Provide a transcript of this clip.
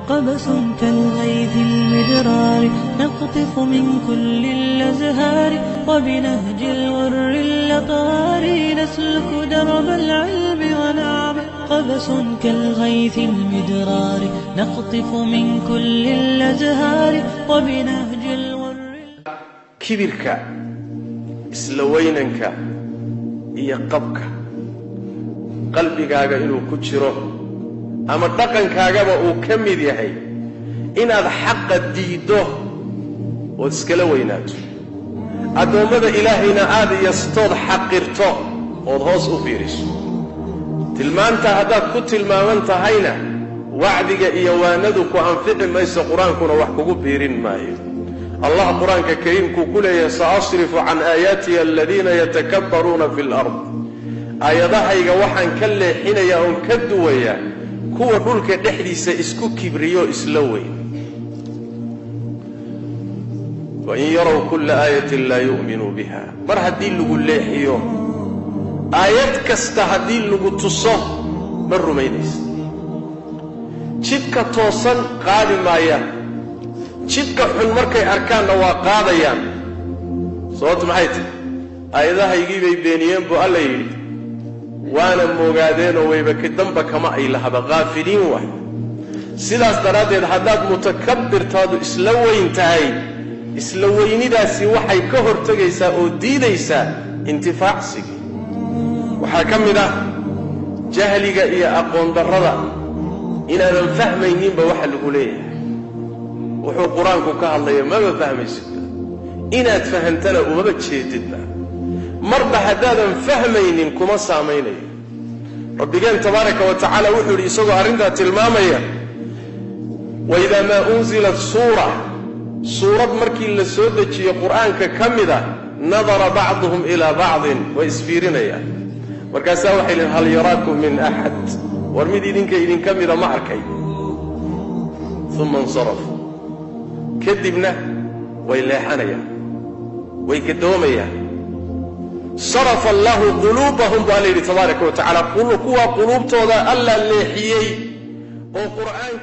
قبس كالغيث المدرار نقطف من كل الأزهار وبنهج الغر الأطهار نسلك درب العلم ونعبر قبس كالغيث المدرار نقطف من كل الأزهار وبنهج الغر كبرك إسلوينك يقبك قلبك إنه كتشره أما دقنكaaga uu kamid yahay inaad xaq diido oo iskala weynaato adoomada ilaahayna aad yastood xaqirto oo hoos u fiiriso tilmaanta hadaad ku tilmaaman tahayna wacdiga iyo waanadu ku anfici mayso quraankuna wax kugu biirin maayo Allah quraanka kariimku ku leeyahay saasrifu an ayati alladina yatakabbaruna fil ard ayadahayga waxaan ka leexinayaa oo ka duwaya kuwa dhulka dhexdiisa isku kibriyo isla weyn wa in yaraw kull ayatin la yu'minu biha mar hadii lagu leexiyo ayad kasta hadii lagu tuso mar rumaynaysa jidka toosan qaadi maaya jidka xun markay arkaanna waa qaadayaan sababtu maxay tahay ayadahaygii bay beeniyeen buu alla yiri وانا موغادين ويبا كدنبا كما اي لهبا غافلين واحد سيداس دراديد حداد متكبر تادو اسلوين تاي اسلوين داسي waxay ka hortagaysa oo diidaysa intifaacsiga waxa kamida jahliga iyo aqoon darrada inaan fahmaynin ba waxa lagu leeyahay wuxuu quraanku ka hadlayo ma fahmaysid inaad fahantana uma jeedidba marba hadaadan fahmaynin kuma saameeyay rabbigan tabaaraka wa ta'ala wuxuu isagoo arinta tilmaamaya wa idha ma unzilat surah markii la soo dejiyo quraanka kamida nadara ba'dhum ila ba'd wa isfirinaya markaasa waxay leeyahay hal yaraakum min ahad war mid idin kamida ma arkay thumma insarafu kadibna way leexanaya way kadoomayaan صرف الله قلوبهم بالله تبارك وتعالى قلوبتهم ألا ليحيي وقرآن